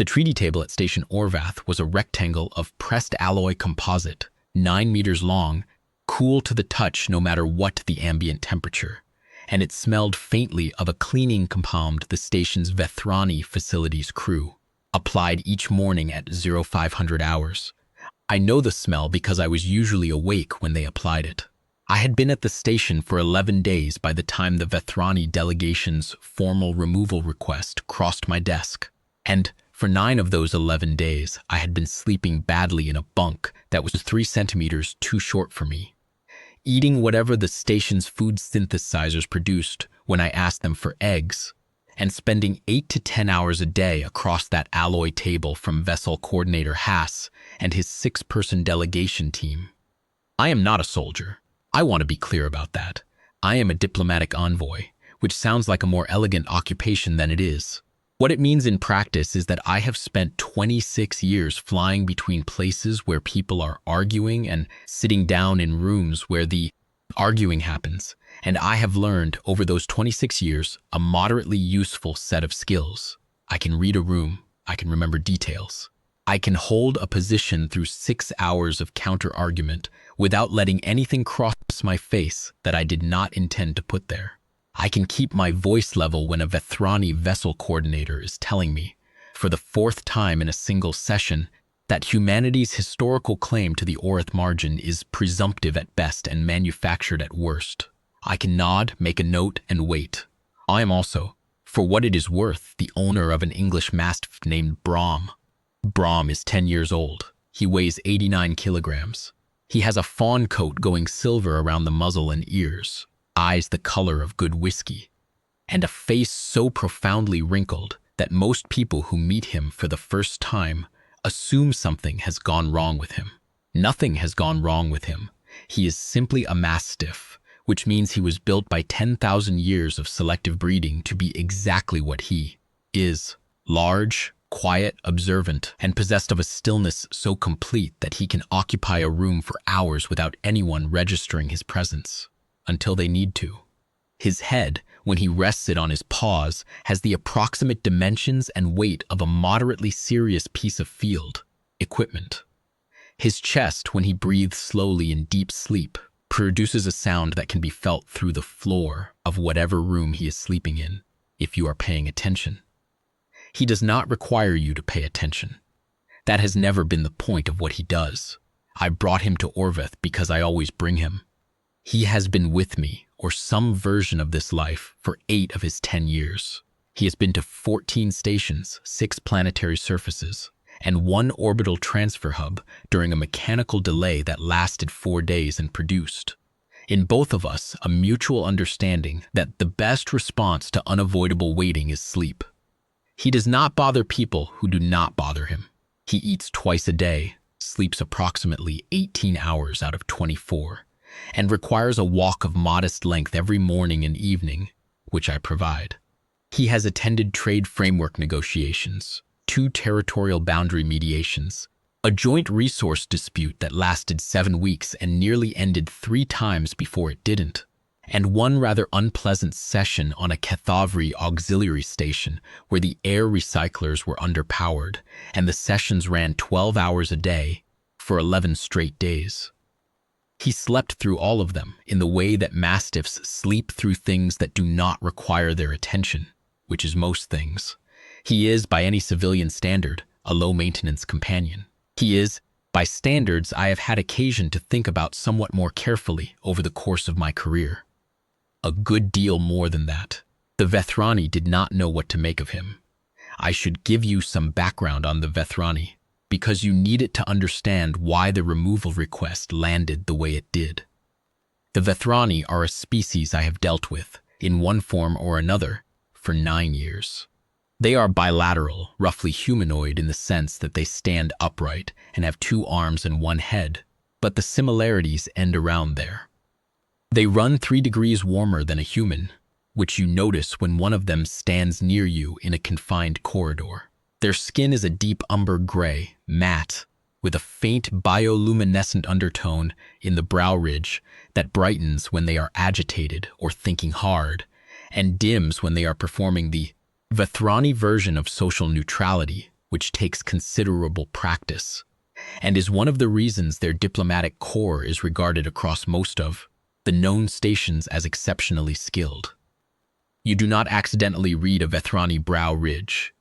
The treaty table at Station Orvath was a rectangle of pressed alloy composite, 9 meters long, cool to the touch no matter what the ambient temperature, and it smelled faintly of a cleaning compound the station's Vethrani facilities crew applied each morning at 0500 hours. I know the smell because I was usually awake when they applied it. I had been at the station for 11 days by the time the Vethrani Delegation's formal removal request crossed my desk, and for 9 of those 11 days, I had been sleeping badly in a bunk that was 3 centimeters too short for me, eating whatever the station's food synthesizers produced when I asked them for eggs, and spending 8 to 10 hours a day across that alloy table from Vessel Coordinator Haas and his 6-person delegation team. I am not a soldier. I want to be clear about that. I am a diplomatic envoy, which sounds like a more elegant occupation than it is. What it means in practice is that I have spent 26 years flying between places where people are arguing and sitting down in rooms where the arguing happens, and I have learned over those 26 years a moderately useful set of skills. I can read a room, I can remember details. I can hold a position through 6 hours of counter-argument without letting anything cross my face that I did not intend to put there. I can keep my voice level when a Vethrani vessel coordinator is telling me, for the 4th time in a single session, that humanity's historical claim to the Orvath margin is presumptive at best and manufactured at worst. I can nod, make a note, and wait. I am also, for what it is worth, the owner of an English Mastiff named Brom. Brom is 10 years old. He weighs 89 kilograms. He has a fawn coat going silver around the muzzle and ears, eyes the color of good whiskey, and a face so profoundly wrinkled that most people who meet him for the first time assume something has gone wrong with him. Nothing has gone wrong with him. He is simply a Mastiff, which means he was built by 10,000 years of selective breeding to be exactly what he is: large, quiet, observant, and possessed of a stillness so complete that he can occupy a room for hours without anyone registering his presence, until they need to. His head, when he rests it on his paws, has the approximate dimensions and weight of a moderately serious piece of field equipment. His chest, when he breathes slowly in deep sleep, produces a sound that can be felt through the floor of whatever room he is sleeping in, if you are paying attention. He does not require you to pay attention. That has never been the point of what he does. I brought him to Orvath because I always bring him. He has been with me, or some version of this life, for 8 of his 10 years. He has been to 14 stations, 6 planetary surfaces, and 1 orbital transfer hub during a mechanical delay that lasted 4 days and produced, in both of us, a mutual understanding that the best response to unavoidable waiting is sleep. He does not bother people who do not bother him. He eats twice a day, sleeps approximately 18 hours out of 24, and requires a walk of modest length every morning and evening, which I provide. He has attended trade framework negotiations, 2 territorial boundary mediations, a joint resource dispute that lasted 7 weeks and nearly ended 3 times before it didn't, and 1 rather unpleasant session on a Cathavri auxiliary station where the air recyclers were underpowered, and the sessions ran 12 hours a day for 11 straight days. He slept through all of them in the way that Mastiffs sleep through things that do not require their attention, which is most things. He is, by any civilian standard, a low-maintenance companion. He is, by standards I have had occasion to think about somewhat more carefully over the course of my career. A good deal more than that. The Vethrani did not know what to make of him. I should give you some background on the Vethrani, because you need it to understand why the removal request landed the way it did. The Vethrani are a species I have dealt with, in one form or another, for 9 years. They are bilateral, roughly humanoid in the sense that they stand upright and have 2 arms and 1 head, but the similarities end around there. They run 3 degrees warmer than a human, which you notice when one of them stands near you in a confined corridor. Their skin is a deep umber gray, matte, with a faint bioluminescent undertone in the brow ridge that brightens when they are agitated or thinking hard, and dims when they are performing the Vethrani version of social neutrality, which takes considerable practice, and is one of the reasons their diplomatic corps is regarded across most of the known stations as exceptionally skilled. You do not accidentally read a Vethrani brow ridge.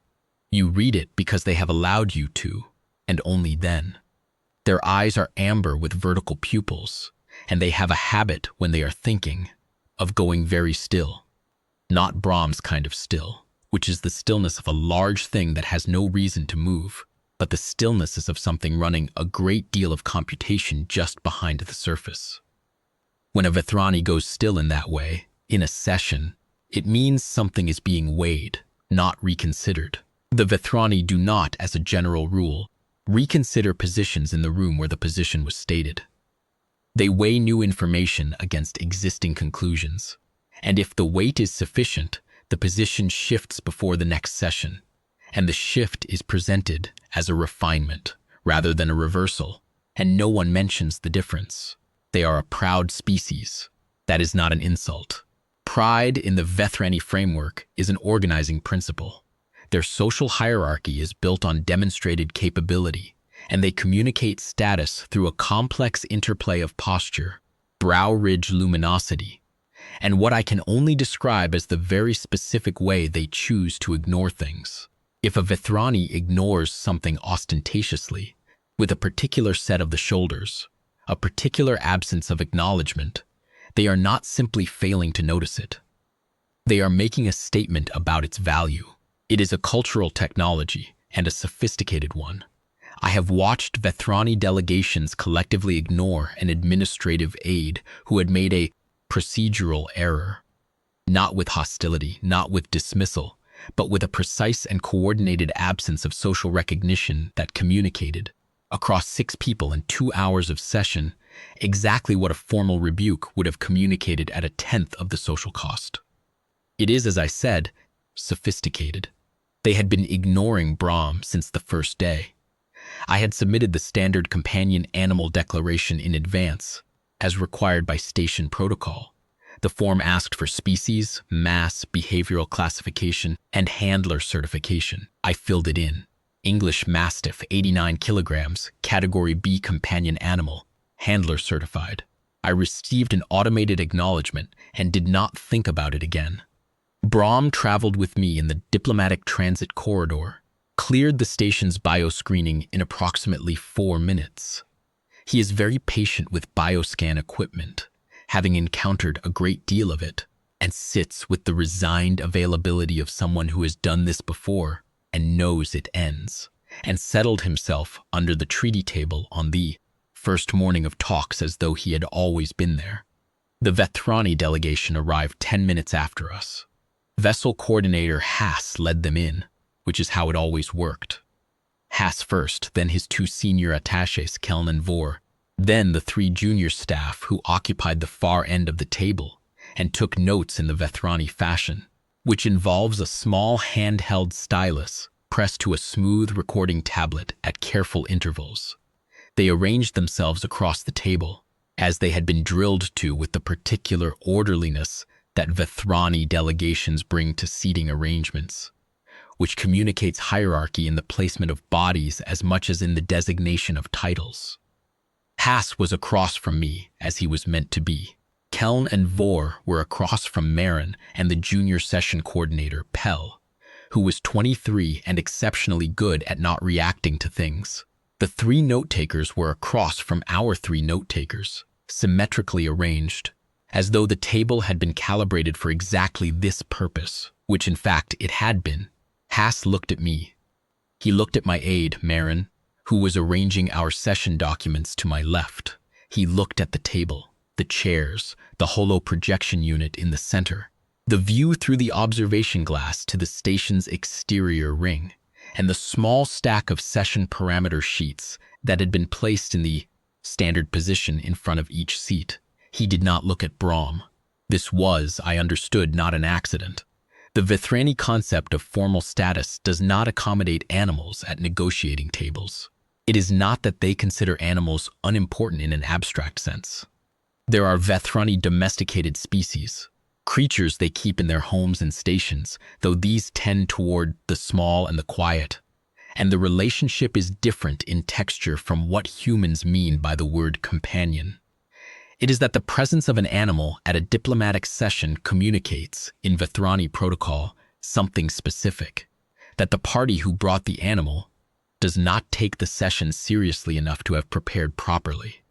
You read it because they have allowed you to, and only then. Their eyes are amber with vertical pupils, and they have a habit when they are thinking of going very still. Not Brahm's kind of still, which is the stillness of a large thing that has no reason to move, but the stillness is of something running a great deal of computation just behind the surface. When a Vethrani goes still in that way, in a session, it means something is being weighed, not reconsidered. The Vethrani do not, as a general rule, reconsider positions in the room where the position was stated. They weigh new information against existing conclusions, and if the weight is sufficient, the position shifts before the next session, and the shift is presented as a refinement rather than a reversal, and no one mentions the difference. They are a proud species. That is not an insult. Pride in the Vethrani framework is an organizing principle. Their social hierarchy is built on demonstrated capability, and they communicate status through a complex interplay of posture, brow ridge luminosity, and what I can only describe as the very specific way they choose to ignore things. If a Vethrani ignores something ostentatiously, with a particular set of the shoulders, a particular absence of acknowledgement, they are not simply failing to notice it. They are making a statement about its value. It is a cultural technology, and a sophisticated one. I have watched Vethrani delegations collectively ignore an administrative aide who had made a procedural error. Not with hostility, not with dismissal, but with a precise and coordinated absence of social recognition that communicated, across 6 people in 2 hours of session, exactly what a formal rebuke would have communicated at 1/10 of the social cost. It is, as I said, sophisticated. They had been ignoring Brahm since the first day. I had submitted the standard companion animal declaration in advance, as required by station protocol. The form asked for species, mass, behavioral classification, and handler certification. I filled it in. English Mastiff, 89 kilograms, category B companion animal, handler certified. I received an automated acknowledgement and did not think about it again. Brahm traveled with me in the diplomatic transit corridor, cleared the station's bioscreening in approximately 4 minutes. He is very patient with bioscan equipment, having encountered a great deal of it, and sits with the resigned availability of someone who has done this before and knows it ends, and settled himself under the treaty table on the first morning of talks as though he had always been there. The Vethrani delegation arrived 10 minutes after us. Vessel coordinator Haas led them in, which is how it always worked. Haas first, then his 2 senior attachés, Keln and Vor, then the 3 junior staff who occupied the far end of the table and took notes in the Vethrani fashion, which involves a small handheld stylus pressed to a smooth recording tablet at careful intervals. They arranged themselves across the table, as they had been drilled to with the particular orderliness that Vethrani delegations bring to seating arrangements, which communicates hierarchy in the placement of bodies as much as in the designation of titles. Haas was across from me, as he was meant to be. Keln and Vor were across from Marin and the junior session coordinator, Pell, who was 23 and exceptionally good at not reacting to things. The 3 note-takers were across from our 3 note-takers, symmetrically arranged, as though the table had been calibrated for exactly this purpose, which in fact it had been. Haas looked at me. He looked at my aide, Marin, who was arranging our session documents to my left. He looked at the table, the chairs, the holo projection unit in the center, the view through the observation glass to the station's exterior ring, and the small stack of session parameter sheets that had been placed in the standard position in front of each seat. He did not look at Brahm. This was, I understood, not an accident. The Vethrani concept of formal status does not accommodate animals at negotiating tables. It is not that they consider animals unimportant in an abstract sense. There are Vethrani domesticated species, creatures they keep in their homes and stations, though these tend toward the small and the quiet, and the relationship is different in texture from what humans mean by the word companion. It is that the presence of an animal at a diplomatic session communicates, in Vethrani protocol, something specific, that the party who brought the animal does not take the session seriously enough to have prepared properly.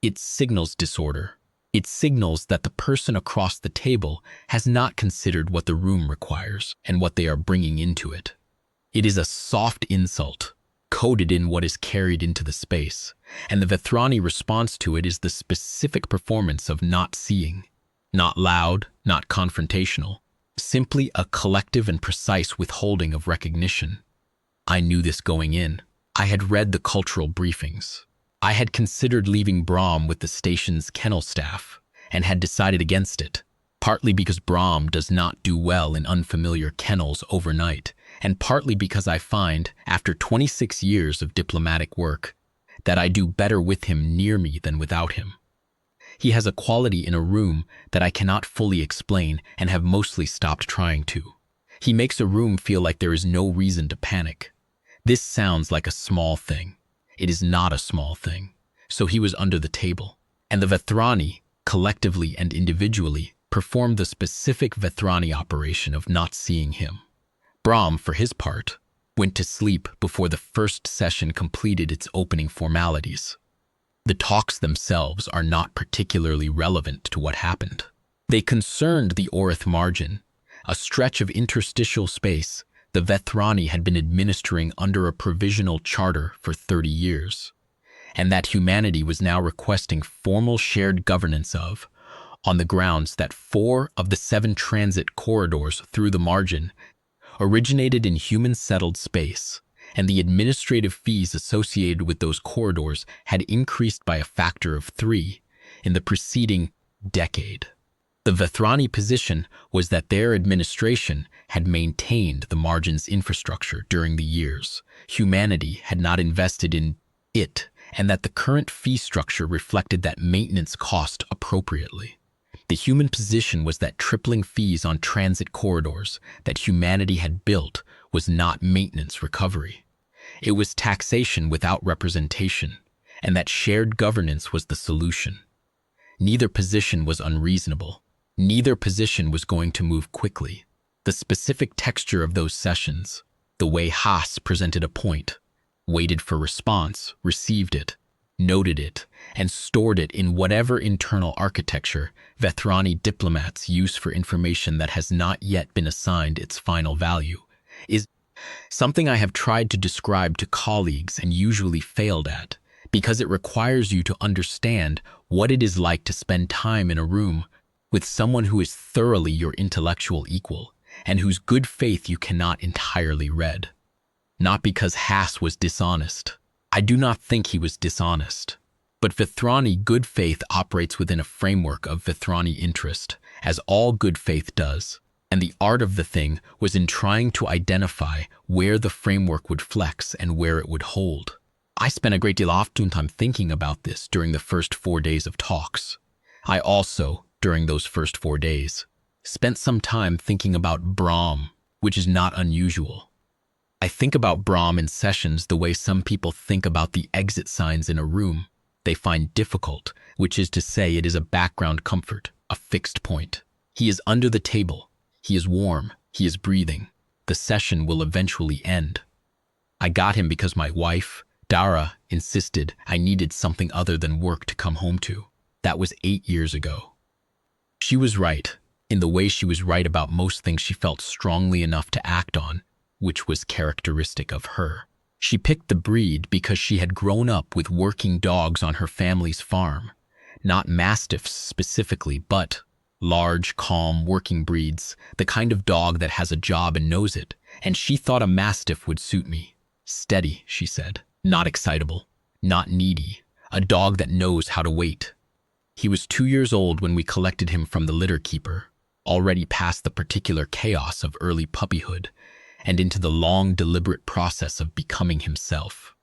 It signals disorder. It signals that the person across the table has not considered what the room requires and what they are bringing into it. It is a soft insult, coded in what is carried into the space, and the Vethrani response to it is the specific performance of not seeing, not loud, not confrontational, simply a collective and precise withholding of recognition. I knew this going in. I had read the cultural briefings. I had considered leaving Brahm with the station's kennel staff and had decided against it, partly because Brahm does not do well in unfamiliar kennels overnight, and partly because I find, after 26 years of diplomatic work, that I do better with him near me than without him. He has a quality in a room that I cannot fully explain and have mostly stopped trying to. He makes a room feel like there is no reason to panic. This sounds like a small thing. It is not a small thing. So he was under the table, and the Vethrani, collectively and individually, performed the specific Vethrani operation of not seeing him. Brahm, for his part, went to sleep before the first session completed its opening formalities. The talks themselves are not particularly relevant to what happened. They concerned the Orvath margin, a stretch of interstitial space the Vethrani had been administering under a provisional charter for 30 years, and that humanity was now requesting formal shared governance of, on the grounds that 4 of the 7 transit corridors through the margin originated in human-settled space, and the administrative fees associated with those corridors had increased by a factor of 3 in the preceding decade. The Vethrani position was that their administration had maintained the margin's infrastructure during the years humanity had not invested in it, and that the current fee structure reflected that maintenance cost appropriately. The human position was that tripling fees on transit corridors that humanity had built was not maintenance recovery. It was taxation without representation, and that shared governance was the solution. Neither position was unreasonable. Neither position was going to move quickly. The specific texture of those sessions, the way Haas presented a point, waited for response, received it, noted it, and stored it in whatever internal architecture Vethrani diplomats use for information that has not yet been assigned its final value, is something I have tried to describe to colleagues and usually failed at, because it requires you to understand what it is like to spend time in a room with someone who is thoroughly your intellectual equal and whose good faith you cannot entirely read. Not because Haas was dishonest. I do not think he was dishonest. But Vethrani good faith operates within a framework of Vethrani interest, as all good faith does, and the art of the thing was in trying to identify where the framework would flex and where it would hold. I spent a great deal of time thinking about this during the first 4 days of talks. I also, during those first 4 days, spent some time thinking about Brahm, which is not unusual. I think about Brahm in sessions the way some people think about the exit signs in a room they find difficult, which is to say it is a background comfort, a fixed point. He is under the table. He is warm. He is breathing. The session will eventually end. I got him because my wife, Dara, insisted I needed something other than work to come home to. That was 8 years ago. She was right, in the way she was right about most things she felt strongly enough to act on, which was characteristic of her. She picked the breed because she had grown up with working dogs on her family's farm. Not mastiffs specifically, but large, calm, working breeds, the kind of dog that has a job and knows it, and she thought a mastiff would suit me. Steady, she said. Not excitable. Not needy. A dog that knows how to wait. He was 2 years old when we collected him from the litter keeper, already past the particular chaos of early puppyhood, and into the long, deliberate process of becoming himself.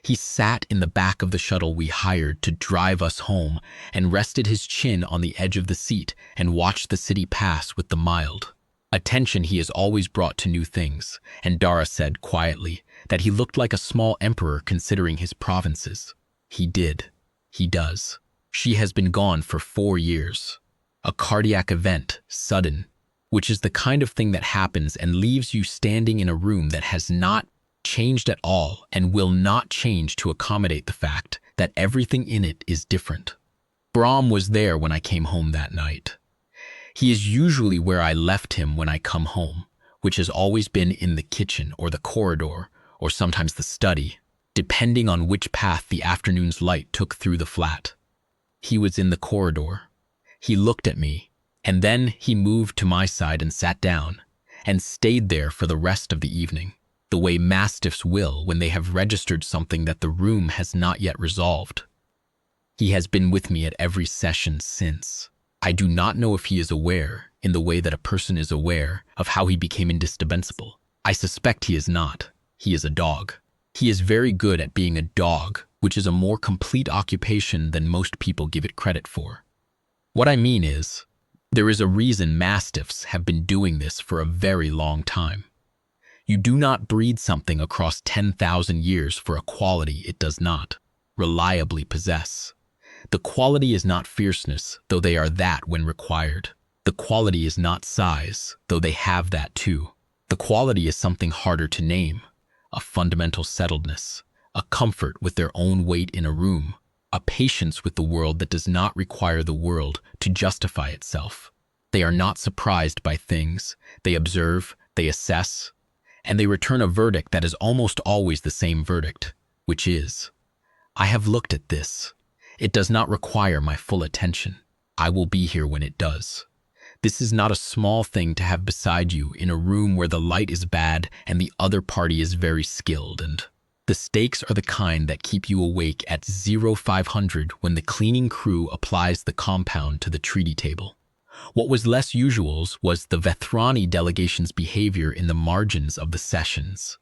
He sat in the back of the shuttle we hired to drive us home and rested his chin on the edge of the seat and watched the city pass with the mild, Attention he has always brought to new things, and Dara said quietly that he looked like a small emperor considering his provinces. He did. He does. She has been gone for 4 years. A cardiac event, sudden, which is the kind of thing that happens and leaves you standing in a room that has not changed at all and will not change to accommodate the fact that everything in it is different. Brahm was there when I came home that night. He is usually where I left him when I come home, which has always been in the kitchen or the corridor or sometimes the study, depending on which path the afternoon's light took through the flat. He was in the corridor. He looked at me, and then he moved to my side and sat down, and stayed there for the rest of the evening, the way mastiffs will when they have registered something that the room has not yet resolved. He has been with me at every session since. I do not know if he is aware, in the way that a person is aware, of how he became indispensable. I suspect he is not. He is a dog. He is very good at being a dog, which is a more complete occupation than most people give it credit for. What I mean is, there is a reason mastiffs have been doing this for a very long time. You do not breed something across 10,000 years for a quality it does not reliably possess. The quality is not fierceness, though they are that when required. The quality is not size, though they have that too. The quality is something harder to name, a fundamental settledness, a comfort with their own weight in a room, a patience with the world that does not require the world to justify itself. They are not surprised by things. They observe, they assess, and they return a verdict that is almost always the same verdict, which is, I have looked at this. It does not require my full attention. I will be here when it does. This is not a small thing to have beside you in a room where the light is bad and the other party is very skilled, and the stakes are the kind that keep you awake at 0500 when the cleaning crew applies the compound to the treaty table. What was less usual was the Vethrani Delegation's behavior in the margins of the sessions,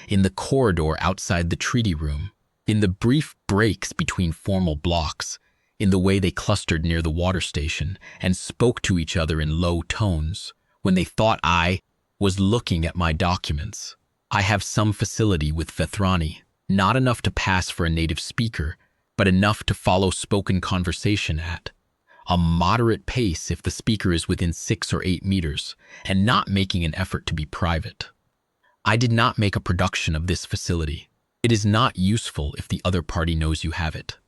in the corridor outside the treaty room, in the brief breaks between formal blocks, in the way they clustered near the water station and spoke to each other in low tones when they thought I was looking at my documents. I have some facility with Vethrani, not enough to pass for a native speaker, but enough to follow spoken conversation at a moderate pace if the speaker is within 6 or 8 meters and not making an effort to be private. I did not make a production of this facility. It is not useful if the other party knows you have it.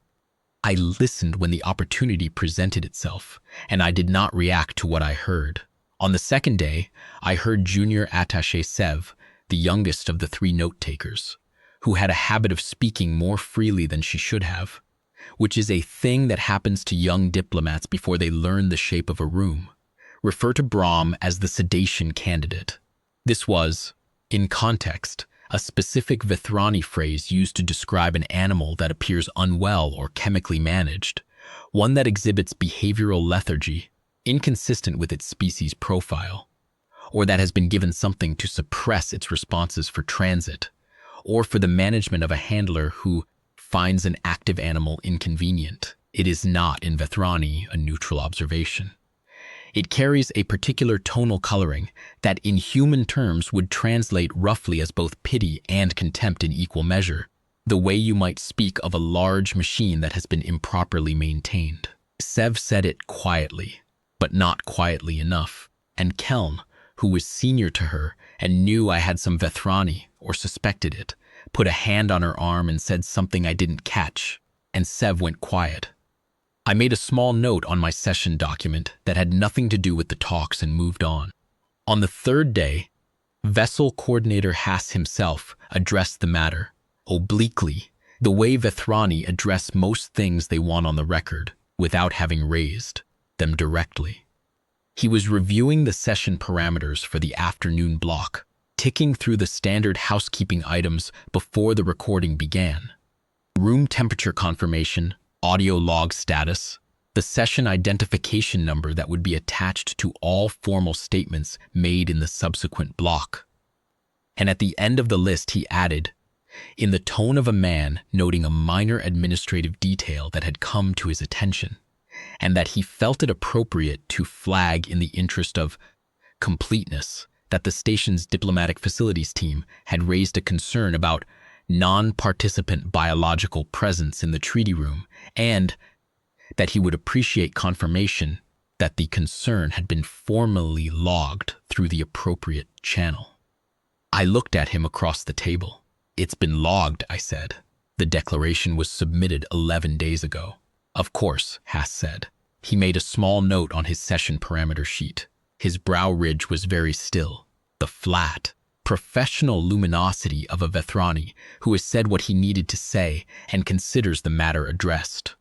I listened when the opportunity presented itself, and I did not react to what I heard. On the second day, I heard Junior Attaché Sev, the youngest of the 3 note-takers, who had a habit of speaking more freely than she should have, which is a thing that happens to young diplomats before they learn the shape of a room, refer to Brahm as the sedation candidate. This was, in context, a specific Vethrani phrase used to describe an animal that appears unwell or chemically managed, one that exhibits behavioral lethargy, inconsistent with its species profile, or that has been given something to suppress its responses for transit, or for the management of a handler who finds an active animal inconvenient. It is not, in Vethrani, a neutral observation. It carries a particular tonal coloring that in human terms would translate roughly as both pity and contempt in equal measure, the way you might speak of a large machine that has been improperly maintained. Sev said it quietly, but not quietly enough, and Keln, who was senior to her and knew I had some Vethrani, or suspected it, put a hand on her arm and said something I didn't catch, and Sev went quiet. I made a small note on my session document that had nothing to do with the talks and moved on. On the third day, Vessel Coordinator Haas himself addressed the matter, obliquely, the way Vethrani address most things they want on the record, without having raised them directly. He was reviewing the session parameters for the afternoon block, ticking through the standard housekeeping items before the recording began. Room temperature confirmation, audio log status, the session identification number that would be attached to all formal statements made in the subsequent block. And at the end of the list he added, in the tone of a man noting a minor administrative detail that had come to his attention, and that he felt it appropriate to flag in the interest of completeness that the station's diplomatic facilities team had raised a concern about non-participant biological presence in the treaty room, and that he would appreciate confirmation that the concern had been formally logged through the appropriate channel. I looked at him across the table. "It's been logged," I said. "The declaration was submitted 11 days ago." "Of course," Haas said. He made a small note on his session parameter sheet. His brow ridge was very still. The flat, professional luminosity of a Vethrani who has said what he needed to say and considers the matter addressed.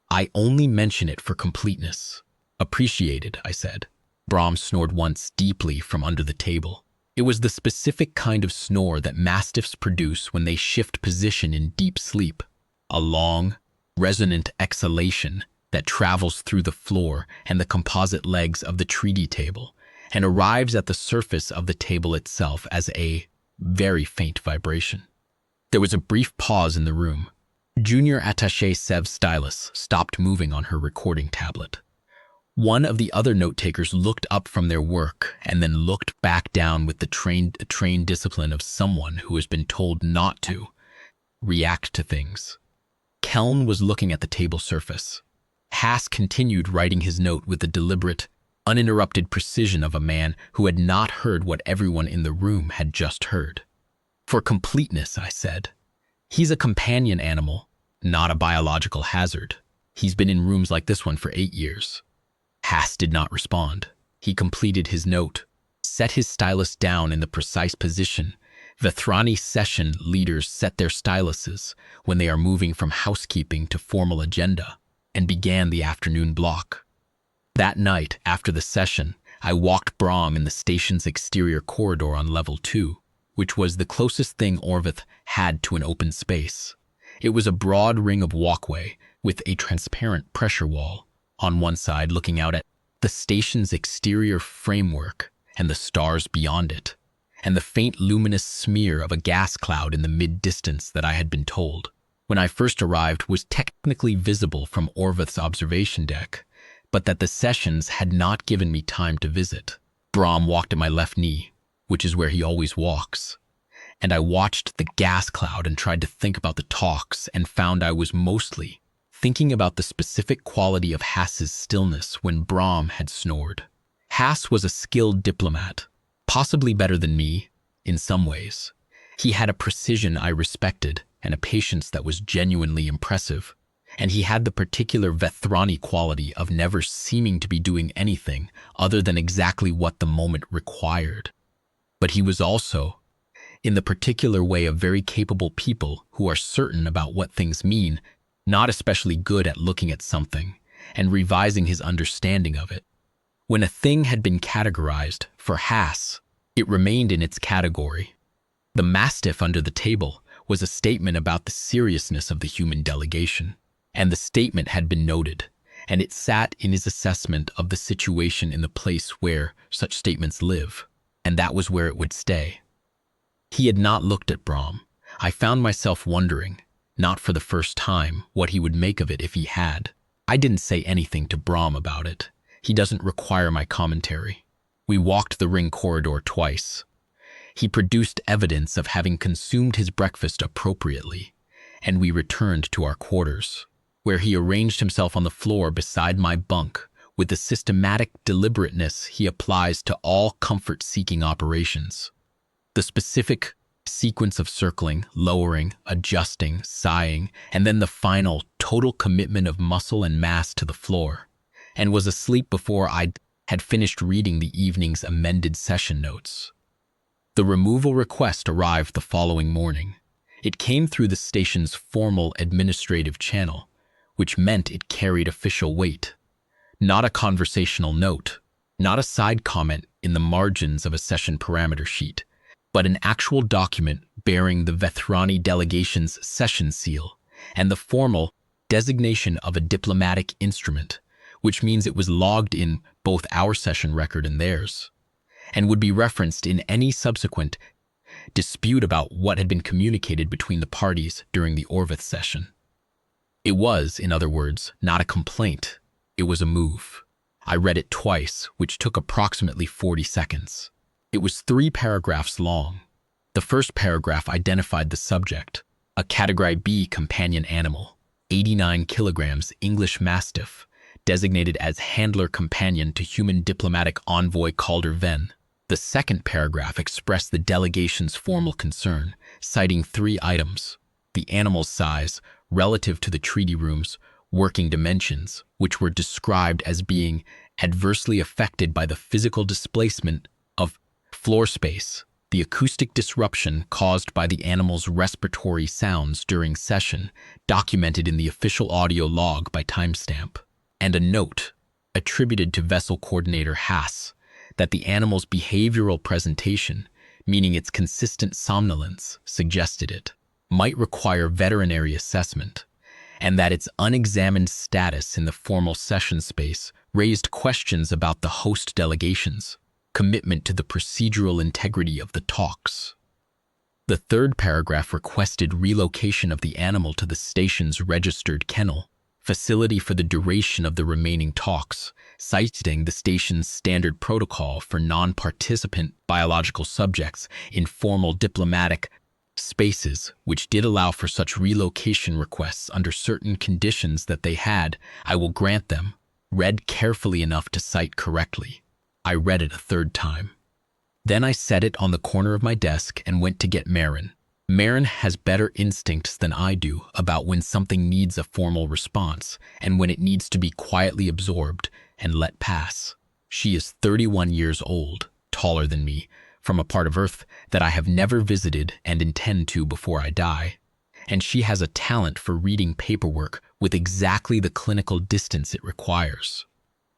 "I only mention it for completeness." "Appreciated," I said. Brahm snored once deeply from under the table. It was the specific kind of snore that mastiffs produce when they shift position in deep sleep, a long, resonant exhalation that travels through the floor and the composite legs of the treaty table and arrives at the surface of the table itself as a very faint vibration. There was a brief pause in the room. Junior Attaché Sev's stylus stopped moving on her recording tablet. One of the other note-takers looked up from their work and then looked back down with the trained discipline of someone who has been told not to react to things. Keln was looking at the table surface. Haas continued writing his note with the deliberate, uninterrupted precision of a man who had not heard what everyone in the room had just heard. "For completeness," I said. "He's a companion animal, not a biological hazard. He's been in rooms like this one for 8 years. Haas did not respond. He completed his note, set his stylus down in the precise position Vethrani session leaders set their styluses when they are moving from housekeeping to formal agenda, and began the afternoon block. That night, after the session, I walked Brahm in the station's exterior corridor on level 2, which was the closest thing Orvath had to an open space. It was a broad ring of walkway with a transparent pressure wall on one side looking out at the station's exterior framework and the stars beyond it, and the faint luminous smear of a gas cloud in the mid-distance that I had been told, when I first arrived, was technically visible from Orvath's observation deck, but that the sessions had not given me time to visit. Brahm walked at my left knee, which is where he always walks, and I watched the gas cloud and tried to think about the talks and found I was mostly thinking about the specific quality of Haas's stillness when Brahm had snored. Haas was a skilled diplomat, possibly better than me in some ways. He had a precision I respected and a patience that was genuinely impressive, and he had the particular Vethrani quality of never seeming to be doing anything other than exactly what the moment required. But he was also, in the particular way of very capable people who are certain about what things mean, not especially good at looking at something and revising his understanding of it. When a thing had been categorized, for Haas, it remained in its category. The Mastiff under the table was a statement about the seriousness of the human delegation, and the statement had been noted, and it sat in his assessment of the situation in the place where such statements live, and that was where it would stay. He had not looked at Brahm. I found myself wondering, not for the first time, what he would make of it if he had. I didn't say anything to Brahm about it. He doesn't require my commentary. We walked the ring corridor twice. He produced evidence of having consumed his breakfast appropriately, and we returned to our quarters, where he arranged himself on the floor beside my bunk with the systematic deliberateness he applies to all comfort-seeking operations. The specific sequence of circling, lowering, adjusting, sighing, and then the final total commitment of muscle and mass to the floor, and was asleep before I had finished reading the evening's amended session notes. The removal request arrived the following morning. It came through the station's formal administrative channel, which meant it carried official weight. Not a conversational note, not a side comment in the margins of a session parameter sheet, but an actual document bearing the Vethrani Delegation's session seal and the formal designation of a diplomatic instrument, which means it was logged in both our session record and theirs, and would be referenced in any subsequent dispute about what had been communicated between the parties during the Orvath session. It was, in other words, not a complaint. It was a move. I read it twice, which took approximately 40 seconds. It was 3 paragraphs long. The first paragraph identified the subject, a Category B companion animal, 89 kilograms English Mastiff, designated as handler companion to human diplomatic envoy Calder Ven. The second paragraph expressed the delegation's formal concern, citing 3 items: the animal's size relative to the treaty room's working dimensions, which were described as being adversely affected by the physical displacement of floor space, the acoustic disruption caused by the animal's respiratory sounds during session, documented in the official audio log by timestamp, and a note attributed to vessel coordinator Haas that the animal's behavioral presentation, meaning its consistent somnolence, suggested it might require veterinary assessment, and that its unexamined status in the formal session space raised questions about the host delegation's commitment to the procedural integrity of the talks. The third paragraph requested relocation of the animal to the station's registered kennel facility for the duration of the remaining talks, citing the station's standard protocol for non-participant biological subjects in formal diplomatic spaces, which did allow for such relocation requests under certain conditions that they had, I will grant them, read carefully enough to cite correctly. I read it a third time. Then I set it on the corner of my desk and went to get Marin. Marin has better instincts than I do about when something needs a formal response and when it needs to be quietly absorbed and let pass. She is 31 years old, taller than me, from a part of Earth that I have never visited and intend to before I die, and she has a talent for reading paperwork with exactly the clinical distance it requires,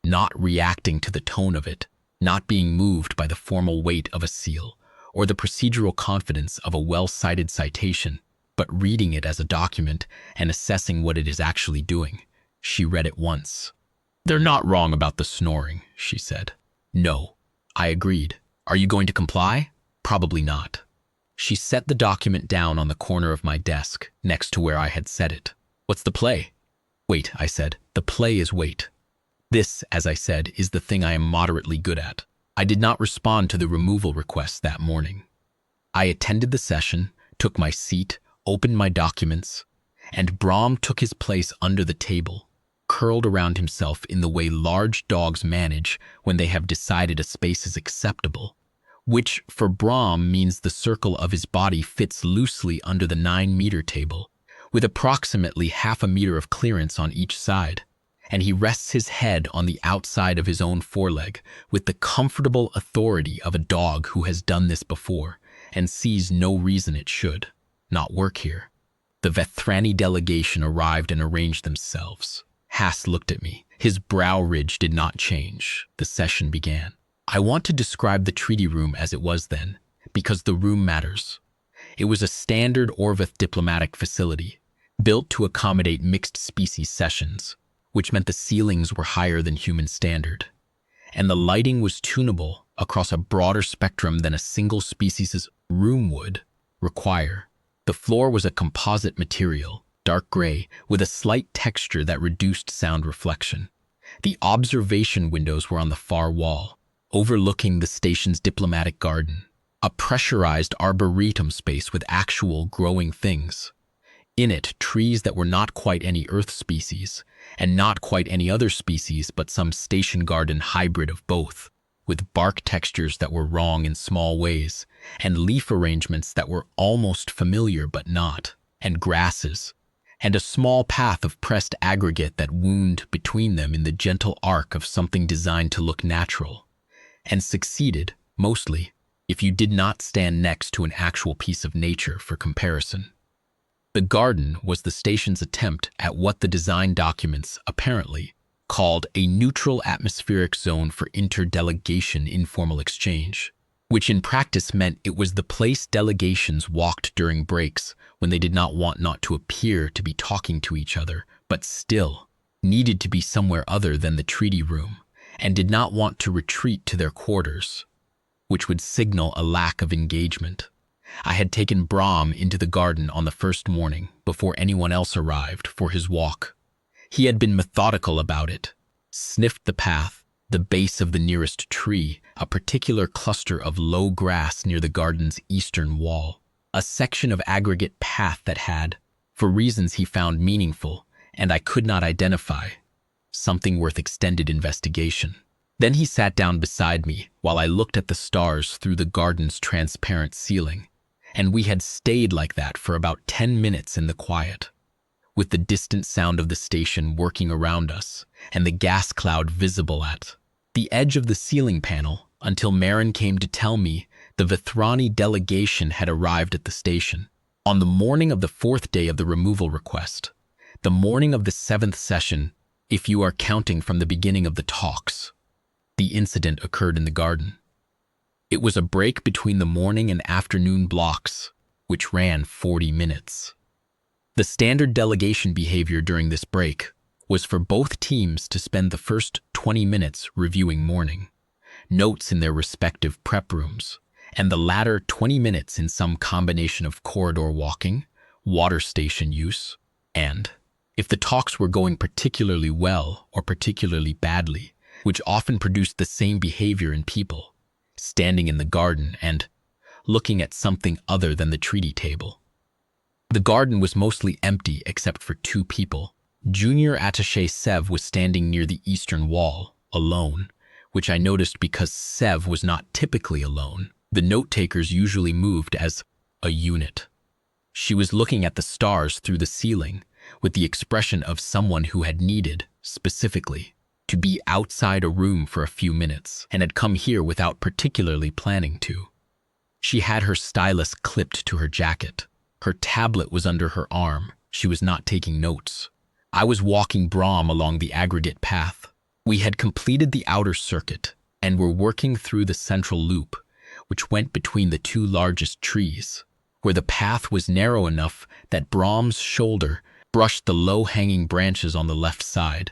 not reacting to the tone of it, not being moved by the formal weight of a seal or the procedural confidence of a well-cited citation, but reading it as a document and assessing what it is actually doing. She read it once. "They're not wrong about the snoring," she said. "No," I agreed. "Are you going to comply?" "Probably not." She set the document down on the corner of my desk, next to where I had set it. "What's the play?" "Wait," I said. "The play is wait." This, as I said, is the thing I am moderately good at. I did not respond to the removal request that morning. I attended the session, took my seat, opened my documents, and Brahm took his place under the table, curled around himself in the way large dogs manage when they have decided a space is acceptable, which for Brahm means the circle of his body fits loosely under the 9-meter table, with approximately half a meter of clearance on each side, and he rests his head on the outside of his own foreleg with the comfortable authority of a dog who has done this before and sees no reason it should not work here. The Vethrani Delegation arrived and arranged themselves. Haas looked at me. His brow ridge did not change. The session began. I want to describe the treaty room as it was then, because the room matters. It was a standard Orvath diplomatic facility, built to accommodate mixed species sessions, which meant the ceilings were higher than human standard, and the lighting was tunable across a broader spectrum than a single species' room would require. The floor was a composite material, dark gray, with a slight texture that reduced sound reflection. The observation windows were on the far wall, overlooking the station's diplomatic garden, a pressurized arboretum space with actual growing things. In it, trees that were not quite any Earth species, and not quite any other species but some station garden hybrid of both, with bark textures that were wrong in small ways, and leaf arrangements that were almost familiar but not, and grasses, and a small path of pressed aggregate that wound between them in the gentle arc of something designed to look natural, and succeeded, mostly, if you did not stand next to an actual piece of nature for comparison. The garden was the station's attempt at what the design documents, apparently, called a neutral atmospheric zone for interdelegation informal exchange, which in practice meant it was the place delegations walked during breaks when they did not want not to appear to be talking to each other, but still needed to be somewhere other than the treaty room, and did not want to retreat to their quarters, which would signal a lack of engagement. I had taken Brahm into the garden on the first morning, before anyone else arrived, for his walk. He had been methodical about it, sniffed the path, The base of the nearest tree, a particular cluster of low grass near the garden's eastern wall. A section of aggregate path that had, for reasons he found meaningful, and I could not identify, something worth extended investigation. Then he sat down beside me while I looked at the stars through the garden's transparent ceiling, and we had stayed like that for about 10 minutes in the quiet, with the distant sound of the station working around us and the gas cloud visible at the edge of the ceiling panel until Marin came to tell me the Vethrani Delegation had arrived at the station. On the morning of the 4th day of the removal request, the morning of the 7th session, if you are counting from the beginning of the talks, the incident occurred in the garden. It was a break between the morning and afternoon blocks, which ran 40 minutes. The standard delegation behavior during this break was for both teams to spend the first 20 minutes reviewing morning notes in their respective prep rooms, and the latter 20 minutes in some combination of corridor walking, water station use, and, if the talks were going particularly well or particularly badly, which often produced the same behavior in people, standing in the garden and looking at something other than the treaty table. The garden was mostly empty except for 2 people. Junior Attaché Sev was standing near the eastern wall, alone, which I noticed because Sev was not typically alone. The note-takers usually moved as a unit. She was looking at the stars through the ceiling with the expression of someone who had needed, specifically, to be outside a room for a few minutes and had come here without particularly planning to. She had her stylus clipped to her jacket. Her tablet was under her arm. She was not taking notes. I was walking Brahm along the aggregate path. We had completed the outer circuit and were working through the central loop, which went between the 2 largest trees, where the path was narrow enough that Brahm's shoulder brushed the low-hanging branches on the left side,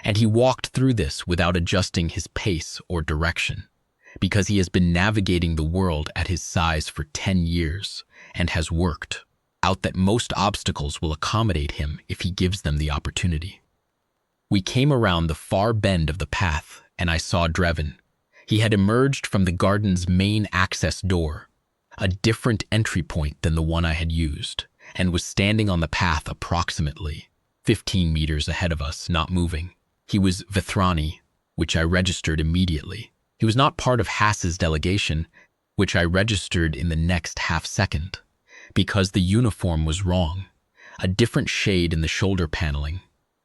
and he walked through this without adjusting his pace or direction, because he has been navigating the world at his size for 10 years and has worked out that most obstacles will accommodate him if he gives them the opportunity. We came around the far bend of the path, and I saw Drevin. He had emerged from the garden's main access door, a different entry point than the one I had used, and was standing on the path approximately 15 meters ahead of us, not moving. He was Vethrani, which I registered immediately. He was not part of Hass's delegation, which I registered in the next half-second, because the uniform was wrong. A different shade in the shoulder paneling,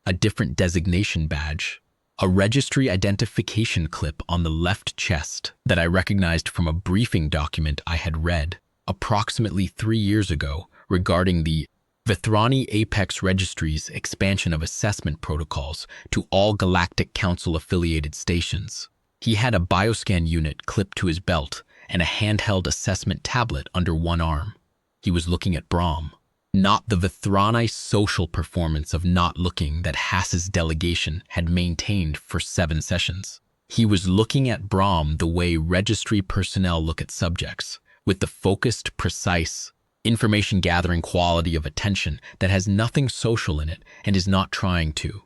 a different designation badge, a registry identification clip on the left chest that I recognized from a briefing document I had read approximately 3 years ago regarding the Vethrani Apex Registry's expansion of assessment protocols to all Galactic Council-affiliated stations. He had a bioscan unit clipped to his belt and a handheld assessment tablet under one arm. He was looking at Brahm, not the Vethrani social performance of not looking that Hass's delegation had maintained for 7 sessions. He was looking at Brahm the way registry personnel look at subjects, with the focused, precise, information-gathering quality of attention that has nothing social in it and is not trying to.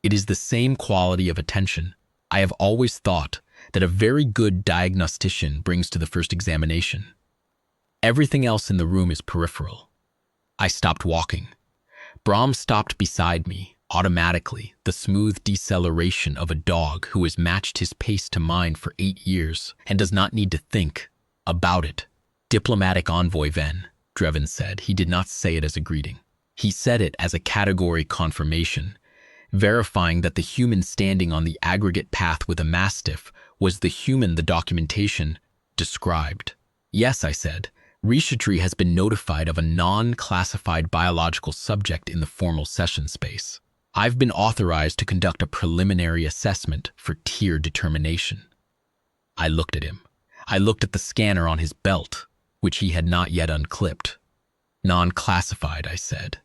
It is the same quality of attention I have always thought that a very good diagnostician brings to the first examination. Everything else in the room is peripheral. I stopped walking. Brahm stopped beside me, automatically, the smooth deceleration of a dog who has matched his pace to mine for 8 years and does not need to think about it. Diplomatic envoy Ven, Drevin said. He did not say it as a greeting. He said it as a category confirmation, verifying that the human standing on the aggregate path with a mastiff was the human the documentation described. Yes, I said. Registry has been notified of a non-classified biological subject in the formal session space. I've been authorized to conduct a preliminary assessment for tier determination. I looked at him. I looked at the scanner on his belt, which he had not yet unclipped. Non-classified, I said.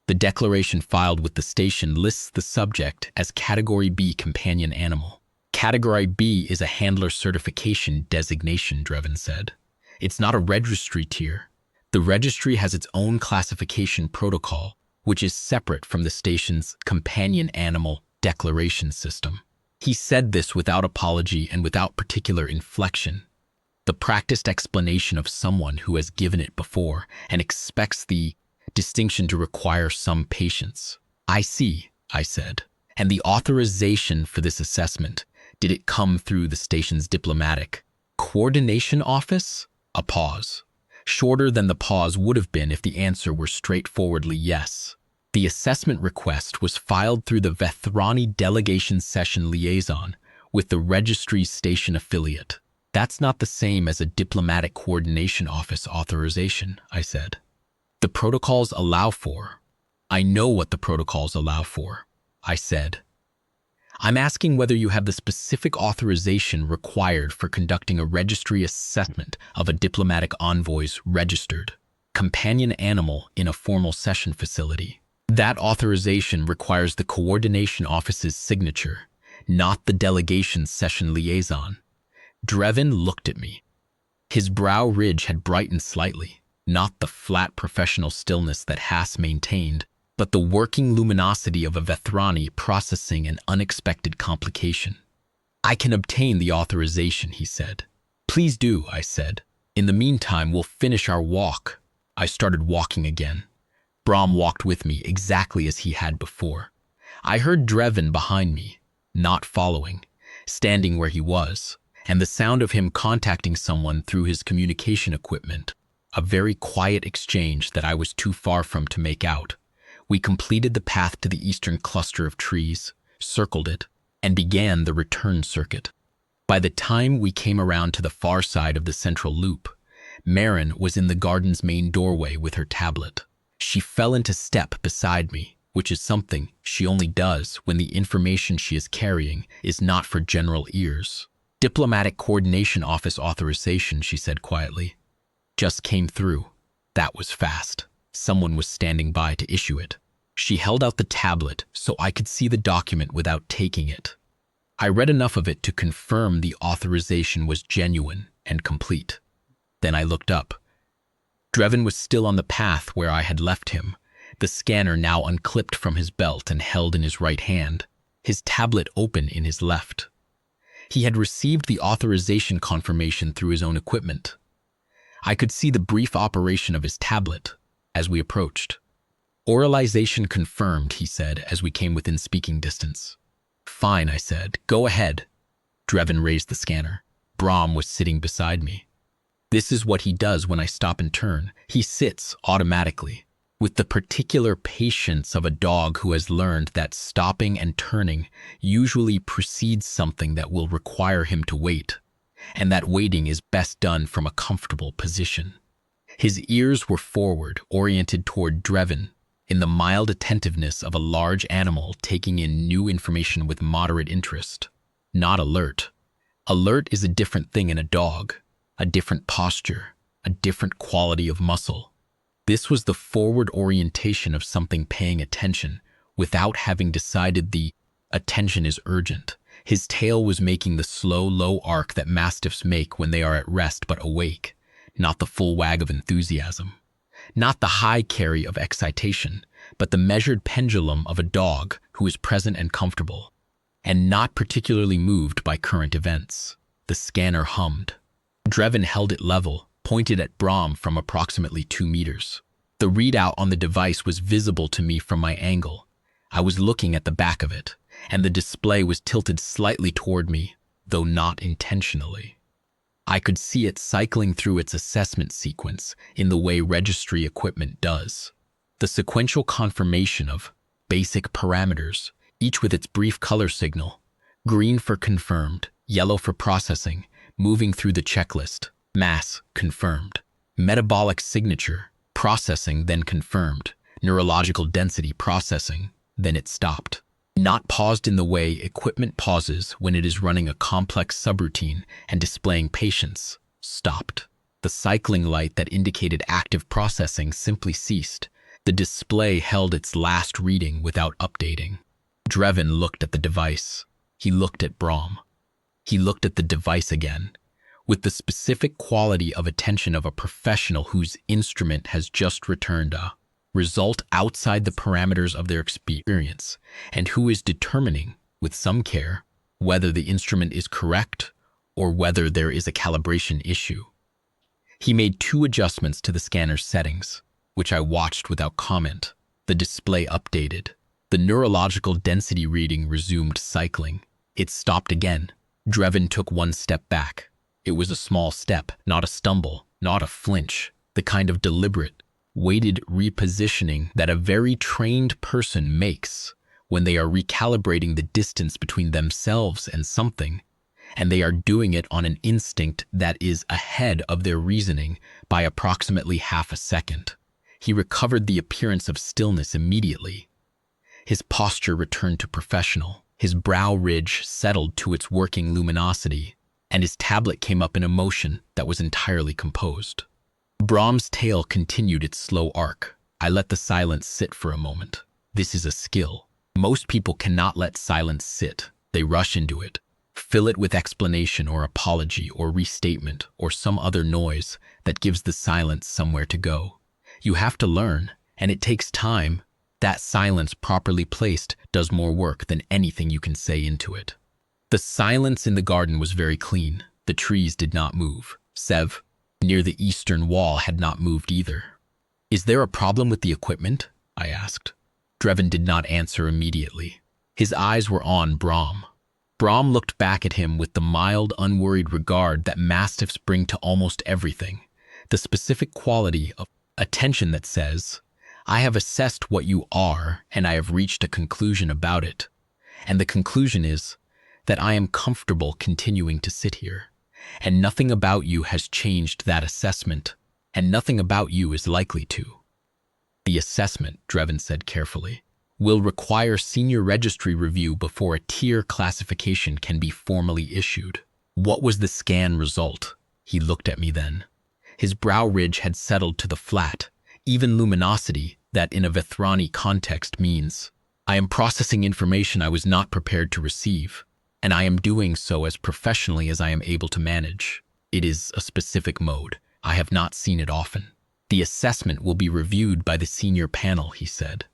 The declaration filed with the station lists the subject as Category B companion animal. Category B is a handler certification designation, Drevin said. It's not a registry tier. The registry has its own classification protocol, which is separate from the station's companion animal declaration system. He said this without apology and without particular inflection, the practiced explanation of someone who has given it before and expects the distinction to require some patience. I see, I said. And the authorization for this assessment, did it come through the station's diplomatic coordination office? A pause. Shorter than the pause would have been if the answer were straightforwardly yes. The assessment request was filed through the Vethrani Delegation Session Liaison with the Registry's station affiliate. That's not the same as a diplomatic coordination office authorization, I said. The protocols allow for. I know what the protocols allow for, I said. I'm asking whether you have the specific authorization required for conducting a registry assessment of a diplomatic envoy's registered companion animal in a formal session facility. That authorization requires the coordination office's signature, not the delegation's session liaison. Drevin looked at me. His brow ridge had brightened slightly, not the flat professional stillness that Haas maintained, but the working luminosity of a Vethrani processing an unexpected complication. I can obtain the authorization, he said. Please do, I said. In the meantime, we'll finish our walk. I started walking again. Brom walked with me exactly as he had before. I heard Drevin behind me, not following, standing where he was, and the sound of him contacting someone through his communication equipment, a very quiet exchange that I was too far from to make out. We completed the path to the eastern cluster of trees, circled it, and began the return circuit. By the time we came around to the far side of the central loop, Marin was in the garden's main doorway with her tablet. She fell into step beside me, which is something she only does when the information she is carrying is not for general ears. Diplomatic Coordination Office authorization, she said quietly. Just came through. That was fast. Someone was standing by to issue it. She held out the tablet so I could see the document without taking it. I read enough of it to confirm the authorization was genuine and complete. Then I looked up. Drevin was still on the path where I had left him, the scanner now unclipped from his belt and held in his right hand, his tablet open in his left. He had received the authorization confirmation through his own equipment. I could see the brief operation of his tablet as we approached. Oralization confirmed, he said as we came within speaking distance. Fine, I said. Go ahead. Drevin raised the scanner. Brom was sitting beside me. This is what he does when I stop and turn. He sits automatically, with the particular patience of a dog who has learned that stopping and turning usually precedes something that will require him to wait, and that waiting is best done from a comfortable position. His ears were forward, oriented toward Drevin, in the mild attentiveness of a large animal taking in new information with moderate interest. Not alert. Alert is a different thing in a dog, a different posture, a different quality of muscle. This was the forward orientation of something paying attention without having decided the attention is urgent. His tail was making the slow, low arc that mastiffs make when they are at rest but awake, not the full wag of enthusiasm. Not the high carry of excitation, but the measured pendulum of a dog who is present and comfortable, and not particularly moved by current events. The scanner hummed. Drevin held it level, pointed at Brom from approximately 2 meters. The readout on the device was visible to me from my angle. I was looking at the back of it, and the display was tilted slightly toward me, though not intentionally. I could see it cycling through its assessment sequence in the way registry equipment does. The sequential confirmation of basic parameters, each with its brief color signal, green for confirmed, yellow for processing, moving through the checklist, mass, confirmed, metabolic signature, processing, then confirmed, neurological density, processing, then it stopped. Not paused in the way equipment pauses when it is running a complex subroutine and displaying patience, stopped. The cycling light that indicated active processing simply ceased. The display held its last reading without updating. Drevin looked at the device. He looked at Brom. He looked at the device again, with the specific quality of attention of a professional whose instrument has just returned a result outside the parameters of their experience, and who is determining, with some care, whether the instrument is correct or whether there is a calibration issue. He made 2 adjustments to the scanner's settings, which I watched without comment. The display updated. The neurological density reading resumed cycling. It stopped again. Drevin took 1 step back. It was a small step, not a stumble, not a flinch, the kind of deliberate, weighted repositioning that a very trained person makes when they are recalibrating the distance between themselves and something, and they are doing it on an instinct that is ahead of their reasoning by approximately half a second. He recovered the appearance of stillness immediately. His posture returned to professional. His brow ridge settled to its working luminosity, and his tablet came up in a motion that was entirely composed. Brahm's tail continued its slow arc. I let the silence sit for a moment. This is a skill. Most people cannot let silence sit. They rush into it. Fill it with explanation or apology or restatement or some other noise that gives the silence somewhere to go. You have to learn, and it takes time. That silence properly placed does more work than anything you can say into it. The silence in the garden was very clean. The trees did not move. Sev, near the eastern wall, had not moved either. "Is there a problem with the equipment?" I asked. Drevin did not answer immediately. His eyes were on Brahm. Brahm looked back at him with the mild, unworried regard that mastiffs bring to almost everything, the specific quality of attention that says, "I have assessed what you are, and I have reached a conclusion about it. And the conclusion is that I am comfortable continuing to sit here, and nothing about you has changed that assessment, and nothing about you is likely to." "The assessment," Drevin said carefully, "will require senior registry review before a tier classification can be formally issued." "What was the scan result?" He looked at me then. His brow ridge had settled to the flat, even luminosity that in a Vethrani context means, "I am processing information I was not prepared to receive, and I am doing so as professionally as I am able to manage. It is a specific mode. I have not seen it often. The assessment will be reviewed by the senior panel," he said.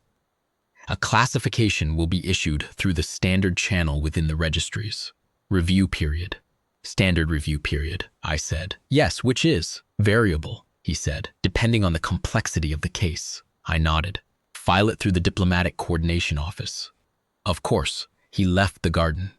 "A classification will be issued through the standard channel within the registries. Review period." "Standard review period," I said. "Yes, which is variable," he said, "depending on the complexity of the case." I nodded. "File it through the diplomatic coordination office." Of course, he left the garden.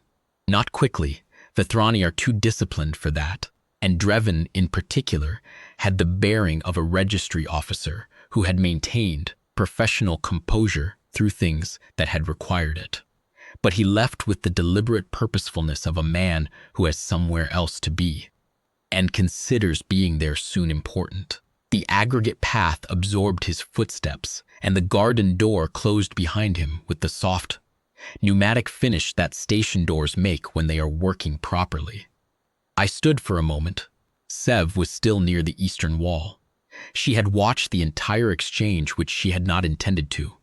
Not quickly. Vethrani are too disciplined for that, and Drevin, in particular, had the bearing of a registry officer who had maintained professional composure through things that had required it. But he left with the deliberate purposefulness of a man who has somewhere else to be, and considers being there soon important. The aggregate path absorbed his footsteps, and the garden door closed behind him with the soft, pneumatic finish that station doors make when they are working properly. I stood for a moment. Sev was still near the eastern wall. She had watched the entire exchange, which she had not intended to.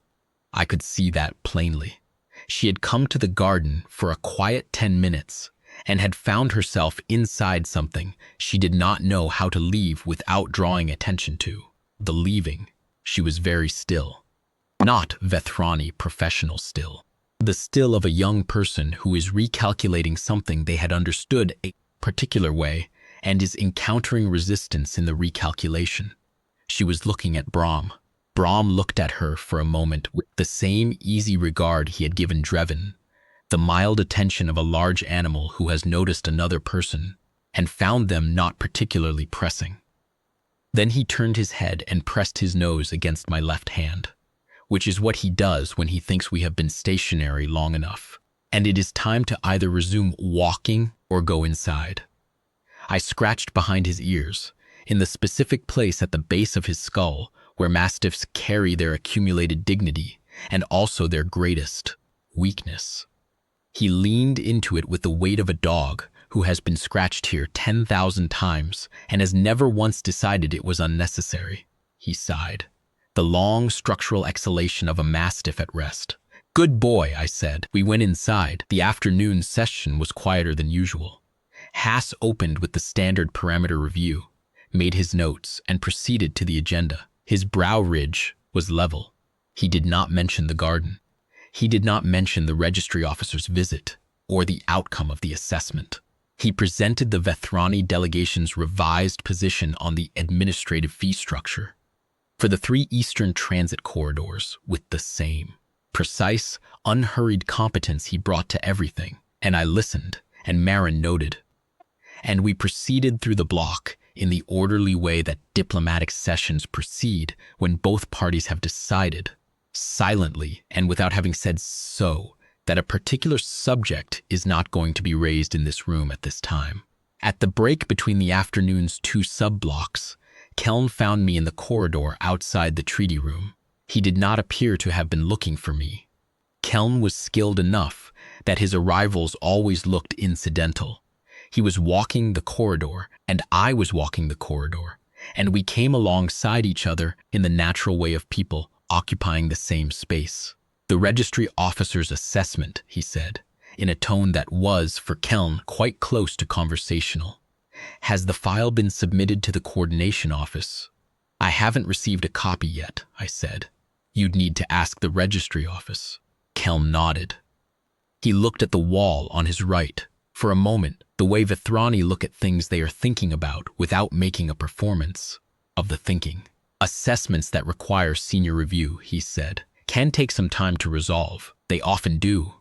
I could see that plainly. She had come to the garden for a quiet 10 minutes and had found herself inside something she did not know how to leave without drawing attention to. The leaving. She was very still. Not Vethrani professional still. The still of a young person who is recalculating something they had understood a particular way and is encountering resistance in the recalculation. She was looking at Brahm. Brahm looked at her for a moment with the same easy regard he had given Drevin, the mild attention of a large animal who has noticed another person and found them not particularly pressing. Then he turned his head and pressed his nose against my left hand, which is what he does when he thinks we have been stationary long enough, and it is time to either resume walking or go inside. I scratched behind his ears, in the specific place at the base of his skull where mastiffs carry their accumulated dignity and also their greatest weakness. He leaned into it with the weight of a dog who has been scratched here 10,000 times and has never once decided it was unnecessary. He sighed, the long structural exhalation of a mastiff at rest. "Good boy," I said. We went inside. The afternoon session was quieter than usual. Haas opened with the standard parameter review, made his notes, and proceeded to the agenda. His brow ridge was level. He did not mention the garden. He did not mention the registry officer's visit. or the outcome of the assessment. He presented the Vethrani Delegation's revised position on the administrative fee structure for the 3 eastern transit corridors with the same precise, unhurried competence he brought to everything, and I listened, and Marin noted. And we proceeded through the block in the orderly way that diplomatic sessions proceed when both parties have decided, silently and without having said so, that a particular subject is not going to be raised in this room at this time. At the break between the afternoon's 2 sub-blocks, Keln found me in the corridor outside the treaty room. He did not appear to have been looking for me. Keln was skilled enough that his arrivals always looked incidental. He was walking the corridor, and I was walking the corridor, and we came alongside each other in the natural way of people occupying the same space. The registry officer's assessment, he said, in a tone that was, for Keln, quite close to conversational. Has the file been submitted to the coordination office? I haven't received a copy yet, I said. You'd need to ask the registry office. Keln nodded. He looked at the wall on his right. For a moment, the way Vethrani look at things they are thinking about without making a performance of the thinking. Assessments that require senior review, he said, can take some time to resolve. They often do.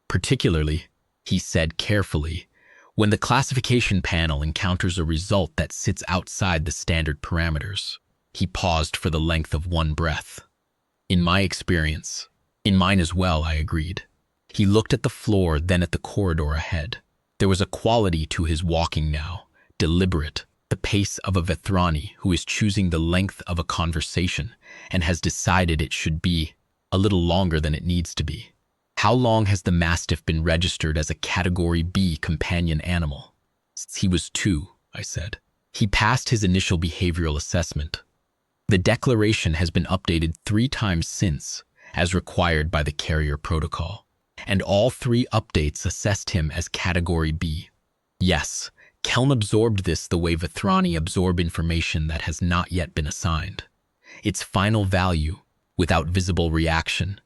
Particularly, he said carefully, when the classification panel encounters a result that sits outside the standard parameters. He paused for the length of one breath. In my experience, in mine as well, I agreed. He looked at the floor, then at the corridor ahead. There was a quality to his walking now, deliberate, the pace of a Vethrani who is choosing the length of a conversation and has decided it should be a little longer than it needs to be. How long has the Mastiff been registered as a Category B companion animal? Since he was 2, I said. He passed his initial behavioral assessment. The declaration has been updated 3 times since, as required by the carrier protocol, and all 3 updates assessed him as Category B. Yes, Keln absorbed this the way Vethrani absorb information that has not yet been assigned. Its final value, without visible reaction,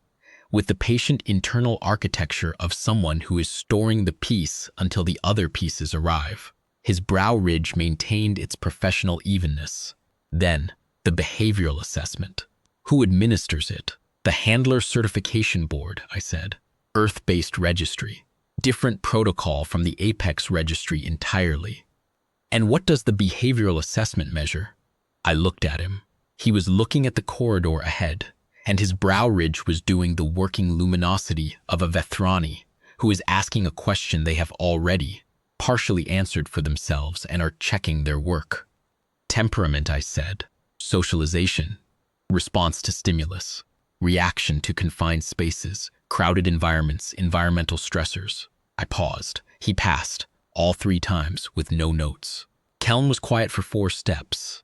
with the patient internal architecture of someone who is storing the piece until the other pieces arrive. His brow ridge maintained its professional evenness. Then, the behavioral assessment. Who administers it? The Handler Certification Board, I said. Earth-based registry. Different protocol from the Apex Registry entirely. And what does the behavioral assessment measure? I looked at him. He was looking at the corridor ahead, and his brow ridge was doing the working luminosity of a Vethrani who is asking a question they have already partially answered for themselves and are checking their work. Temperament, I said. Socialization. Response to stimulus. Reaction to confined spaces, crowded environments, environmental stressors. I paused. He passed, all 3 times, with no notes. Keln was quiet for 4 steps.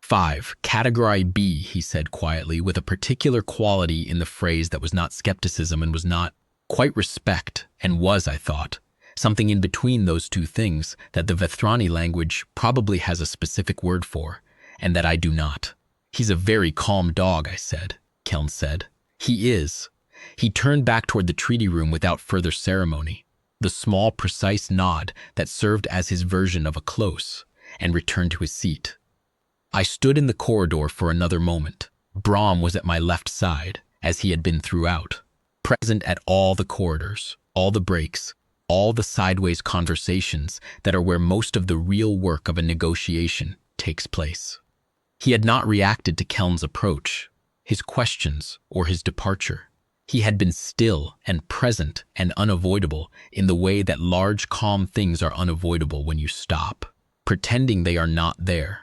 5. Category B, he said quietly, with a particular quality in the phrase that was not skepticism and was not quite respect, and was, I thought, something in between those 2 things that the Vethrani language probably has a specific word for, and that I do not. He's a very calm dog, I said. Keln said. He is. He turned back toward the treaty room without further ceremony, the small, precise nod that served as his version of a close, and returned to his seat. I stood in the corridor for another moment. Brahm was at my left side, as he had been throughout, present at all the corridors, all the breaks, all the sideways conversations that are where most of the real work of a negotiation takes place. He had not reacted to Keln's approach, his questions, or his departure. He had been still and present and unavoidable in the way that large, calm things are unavoidable when you stop, pretending they are not there.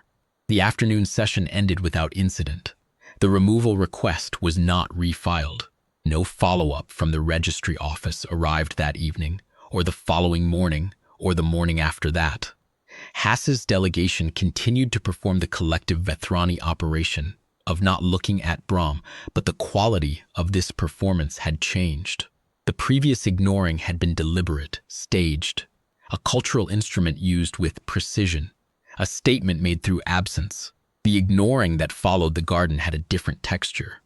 The afternoon session ended without incident. The removal request was not refiled. No follow-up from the registry office arrived that evening, or the following morning, or the morning after that. Hass's delegation continued to perform the collective Vethrani operation of not looking at Brahm, but the quality of this performance had changed. The previous ignoring had been deliberate, staged, a cultural instrument used with precision, a statement made through absence. The ignoring that followed the garden had a different texture.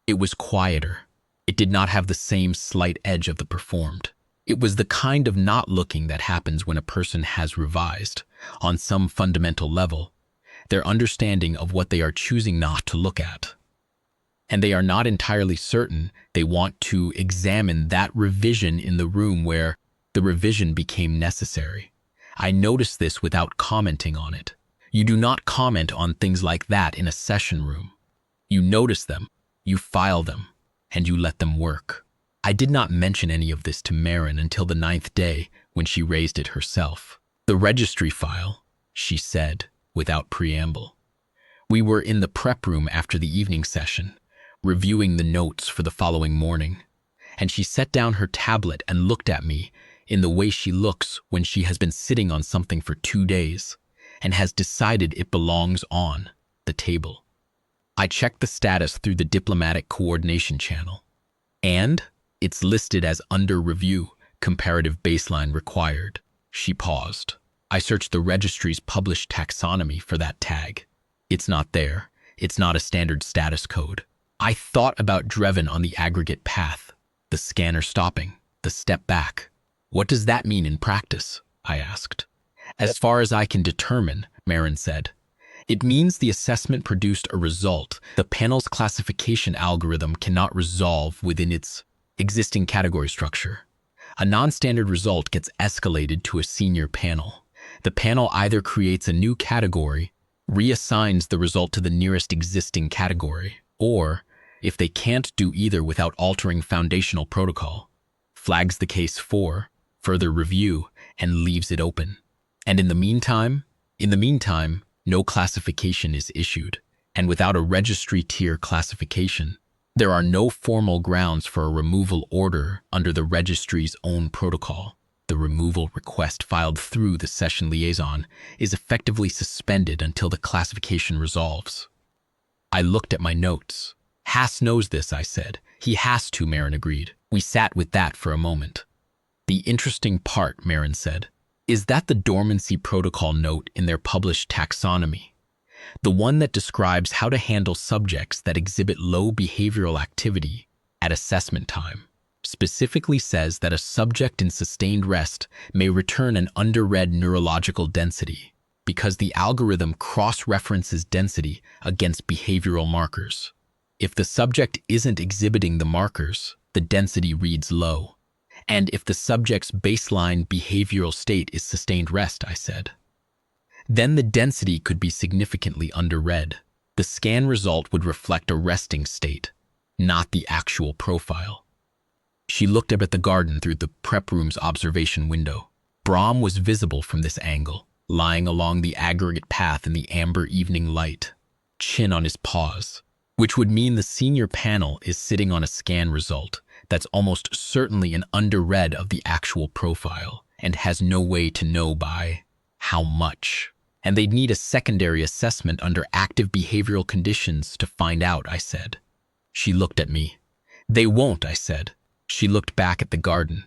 It was quieter. It did not have the same slight edge of the performed. It was the kind of not looking that happens when a person has revised, on some fundamental level, their understanding of what they are choosing not to look at. And they are not entirely certain they want to examine that revision in the room where the revision became necessary. I noticed this without commenting on it. You do not comment on things like that in a session room. You notice them, you file them, and you let them work. I did not mention any of this to Marin until the 9th day when she raised it herself. The registry file, she said, without preamble. We were in the prep room after the evening session, reviewing the notes for the following morning, and she set down her tablet and looked at me in the way she looks when she has been sitting on something for 2 days and has decided it belongs on the table. I checked the status through the diplomatic coordination channel, and it's listed as under review, comparative baseline required. She paused. I searched the registry's published taxonomy for that tag. It's not there. It's not a standard status code. I thought about Dreven on the aggregate path, the scanner stopping, the step back. What does that mean in practice? I asked. As far as I can determine, Marin said, it means the assessment produced a result the panel's classification algorithm cannot resolve within its existing category structure. A non-standard result gets escalated to a senior panel. The panel either creates a new category, reassigns the result to the nearest existing category, or, if they can't do either without altering foundational protocol, flags the case for further review and leaves it open. And in the meantime, no classification is issued, and without a registry tier classification, there are no formal grounds for a removal order under the registry's own protocol. The removal request filed through the session liaison is effectively suspended until the classification resolves. I looked at my notes. Haas knows this, I said. He has to, Marin agreed. We sat with that for a moment. The interesting part, Marin said, is that the dormancy protocol note in their published taxonomy, the one that describes how to handle subjects that exhibit low behavioral activity at assessment time, specifically says that a subject in sustained rest may return an underread neurological density because the algorithm cross-references density against behavioral markers. If the subject isn't exhibiting the markers, the density reads low. And if the subject's baseline behavioral state is sustained rest, I said, then the density could be significantly underread. The scan result would reflect a resting state, not the actual profile. She looked up at the garden through the prep room's observation window. Brahm was visible from this angle, lying along the aggregate path in the amber evening light, chin on his paws, which would mean the senior panel is sitting on a scan result that's almost certainly an underread of the actual profile and has no way to know by how much. And they'd need a secondary assessment under active behavioral conditions to find out, I said. She looked at me. They won't, I said. She looked back at the garden.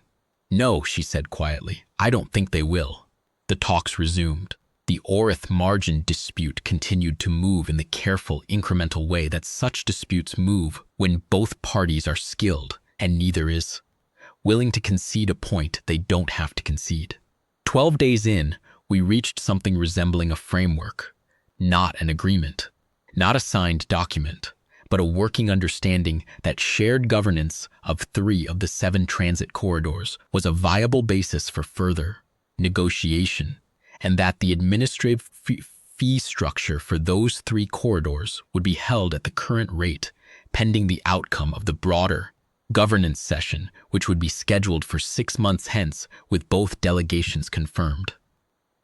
No, she said quietly. I don't think they will. The talks resumed. The Orvath margin dispute continued to move in the careful, incremental way that such disputes move when both parties are skilled and neither is willing to concede a point they don't have to concede. 12 days in, we reached something resembling a framework, not an agreement, not a signed document, but a working understanding that shared governance of 3 of the 7 transit corridors was a viable basis for further negotiation, and that the administrative fee structure for those 3 corridors would be held at the current rate, pending the outcome of the broader governance session, which would be scheduled for 6 months hence with both delegations confirmed.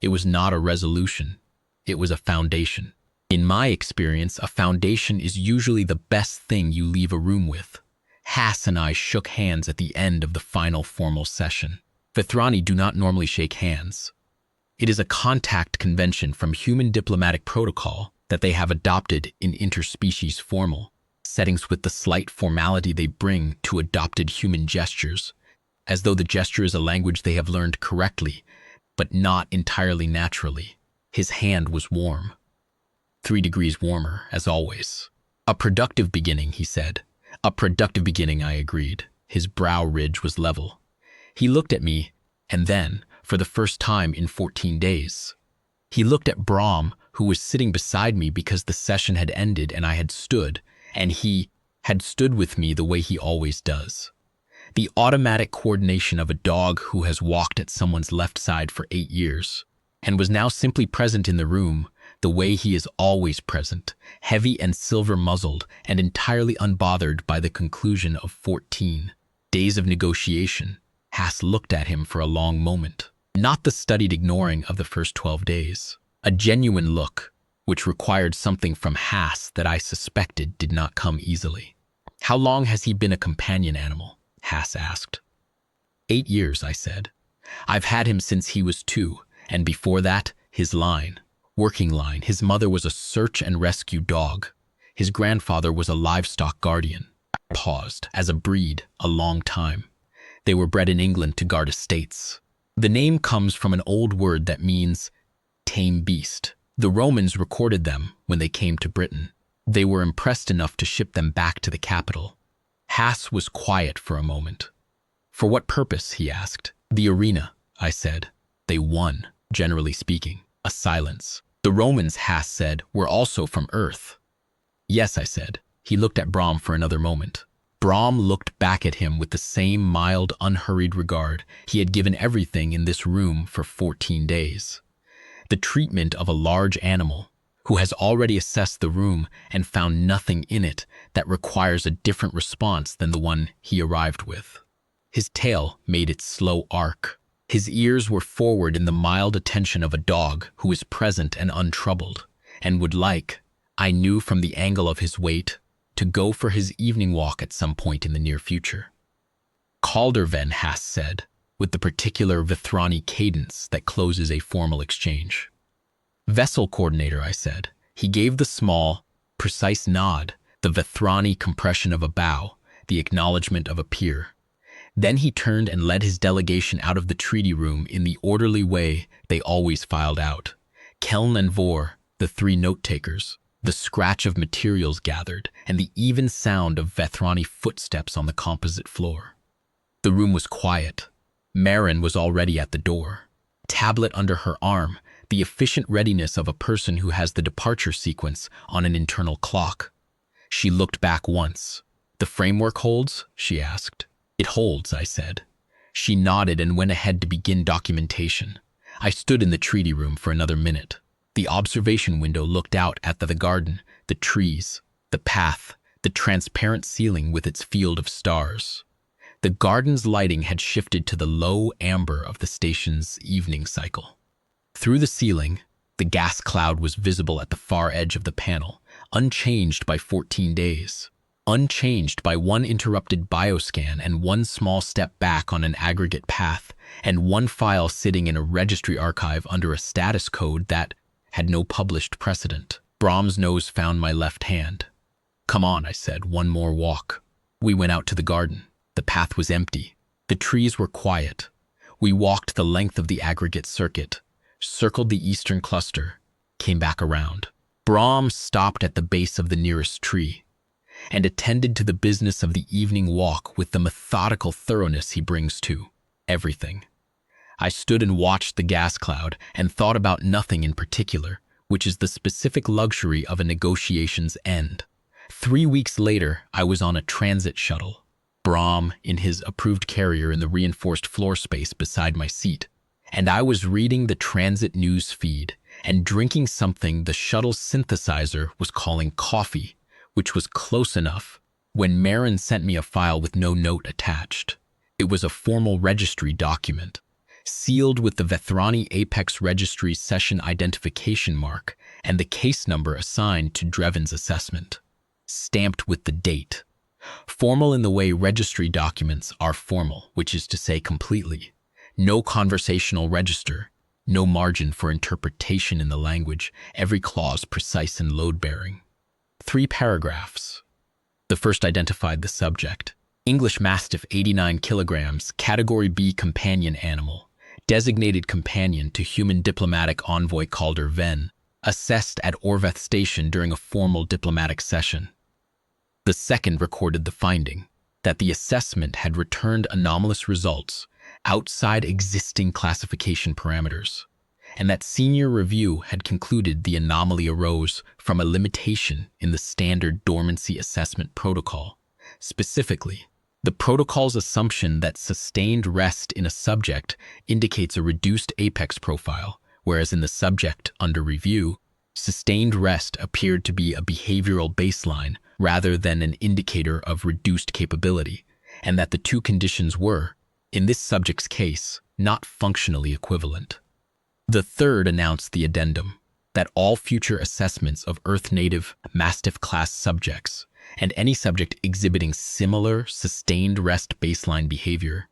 It was not a resolution. It was a foundation. In my experience, a foundation is usually the best thing you leave a room with. Haas and I shook hands at the end of the final formal session. Vethrani do not normally shake hands. It is a contact convention from human diplomatic protocol that they have adopted in interspecies formal settings with the slight formality they bring to adopted human gestures, as though the gesture is a language they have learned correctly, but not entirely naturally. His hand was warm. 3 degrees warmer, as always. A productive beginning, he said. A productive beginning, I agreed. His brow ridge was level. He looked at me, and then, for the first time in 14 days, he looked at Brahm, who was sitting beside me because the session had ended and I had stood, and he had stood with me the way he always does. The automatic coordination of a dog who has walked at someone's left side for 8 years and was now simply present in the room the way he is always present, heavy and silver-muzzled and entirely unbothered by the conclusion of 14 days of negotiation. Haas looked at him for a long moment, not the studied ignoring of the first 12 days. A genuine look, which required something from Haas that I suspected did not come easily. "How long has he been a companion animal?" Haas asked. 8 years, I said. "I've had him since he was 2, and before that, his working line. His mother was a search and rescue dog. His grandfather was a livestock guardian." Paused. "As a breed, a long time. They were bred in England to guard estates. The name comes from an old word that means tame beast. The Romans recorded them when they came to Britain. They were impressed enough to ship them back to the capital." Haas was quiet for a moment. "For what purpose?" he asked. "The arena," I said. "They won, generally speaking." A silence. "The Romans," Haas said, "were also from Earth." "Yes," I said. He looked at Brahm for another moment. Brahm looked back at him with the same mild, unhurried regard he had given everything in this room for 14 days. The treatment of a large animal who has already assessed the room and found nothing in it that requires a different response than the one he arrived with. His tail made its slow arc. His ears were forward in the mild attention of a dog who is present and untroubled, and would like, I knew from the angle of his weight, to go for his evening walk at some point in the near future. "Calderven," Haas said, with the particular Vethrani cadence that closes a formal exchange. "Vessel coordinator," I said. He gave the small, precise nod, the Vethrani compression of a bow, the acknowledgement of a peer. Then he turned and led his delegation out of the treaty room in the orderly way they always filed out. Keln and Vor, the 3 note-takers, the scratch of materials gathered, and the even sound of Vethrani footsteps on the composite floor. The room was quiet. Marin was already at the door, tablet under her arm, the efficient readiness of a person who has the departure sequence on an internal clock. She looked back once. "The framework holds?" she asked. "It holds," I said. She nodded and went ahead to begin documentation. I stood in the treaty room for another minute. The observation window looked out at the garden, the trees, the path, the transparent ceiling with its field of stars. The garden's lighting had shifted to the low amber of the station's evening cycle. Through the ceiling, the gas cloud was visible at the far edge of the panel, unchanged by 14 days. Unchanged by one interrupted bioscan and one small step back on an aggregate path, and one file sitting in a registry archive under a status code that had no published precedent. Brahm's nose found my left hand. "Come on," I said, "one more walk." We went out to the garden. The path was empty. The trees were quiet. We walked the length of the aggregate circuit, circled the eastern cluster, came back around. Brahm stopped at the base of the nearest tree and attended to the business of the evening walk with the methodical thoroughness he brings to everything. I stood and watched the gas cloud and thought about nothing in particular, which is the specific luxury of a negotiation's end. 3 weeks later, I was on a transit shuttle. Brahm in his approved carrier in the reinforced floor space beside my seat, and I was reading the transit news feed and drinking something the shuttle synthesizer was calling coffee, which was close enough when Marin sent me a file with no note attached. It was a formal registry document, sealed with the Vethrani Apex Registry session identification mark and the case number assigned to Dreven's assessment, stamped with the date. Formal in the way registry documents are formal, which is to say completely. No conversational register, no margin for interpretation in the language, every clause precise and load-bearing. 3 paragraphs. The first identified the subject. English Mastiff, 89 kilograms, Category B companion animal, designated companion to human diplomatic envoy Calderven, assessed at Orvath Station during a formal diplomatic session. The second recorded the finding that the assessment had returned anomalous results outside existing classification parameters, and that senior review had concluded the anomaly arose from a limitation in the standard dormancy assessment protocol. Specifically, the protocol's assumption that sustained rest in a subject indicates a reduced apex profile, whereas in the subject under review, sustained rest appeared to be a behavioral baseline rather than an indicator of reduced capability, and that the two conditions were, in this subject's case, not functionally equivalent. The third announced the addendum that all future assessments of Earth-native Mastiff class subjects and any subject exhibiting similar sustained rest baseline behavior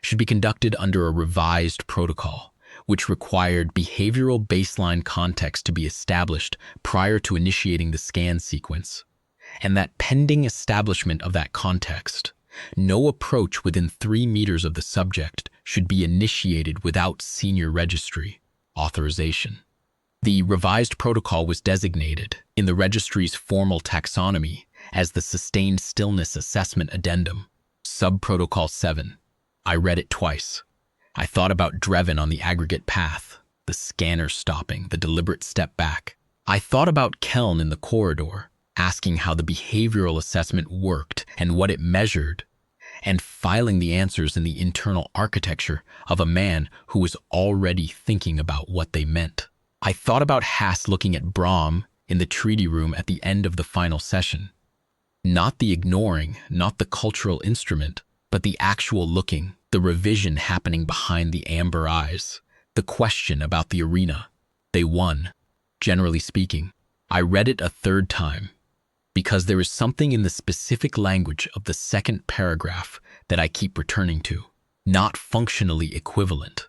should be conducted under a revised protocol, which required behavioral baseline context to be established prior to initiating the scan sequence, and that pending establishment of that context, no approach within 3 meters of the subject should be initiated without senior registry authorization. The revised protocol was designated in the registry's formal taxonomy as the Sustained Stillness Assessment Addendum, Subprotocol 7. I read it twice. I thought about Drevin on the aggregate path, the scanner stopping, the deliberate step back. I thought about Keln in the corridor, asking how the behavioral assessment worked and what it measured, and filing the answers in the internal architecture of a man who was already thinking about what they meant. I thought about Haas looking at Brahm in the treaty room at the end of the final session. Not the ignoring, not the cultural instrument, but the actual looking, the revision happening behind the amber eyes, the question about the arena. They won. Generally speaking, I read it a third time, because there is something in the specific language of the second paragraph that I keep returning to. Not functionally equivalent.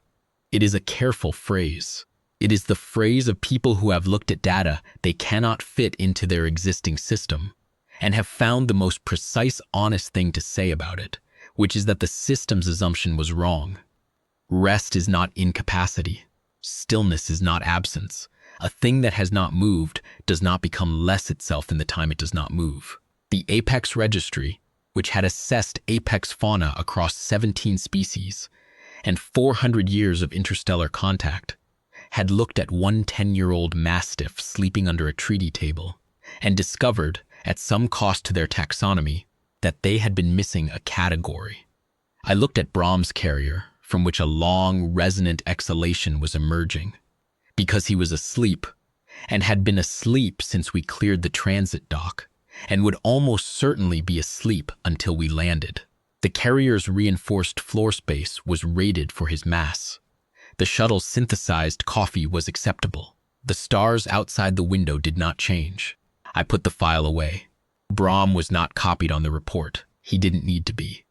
It is a careful phrase. It is the phrase of people who have looked at data they cannot fit into their existing system and have found the most precise, honest thing to say about it, which is that the system's assumption was wrong. Rest is not incapacity. Stillness is not absence. A thing that has not moved does not become less itself in the time it does not move. The Apex Registry, which had assessed apex fauna across 17 species and 400 years of interstellar contact, had looked at one 10-year-old mastiff sleeping under a treaty table and discovered, at some cost to their taxonomy, that they had been missing a category. I looked at Brahm's carrier, from which a long, resonant exhalation was emerging, because he was asleep, and had been asleep since we cleared the transit dock, and would almost certainly be asleep until we landed. The carrier's reinforced floor space was rated for his mass. The shuttle's synthesized coffee was acceptable. The stars outside the window did not change. I put the file away. Brahm was not copied on the report. He didn't need to be.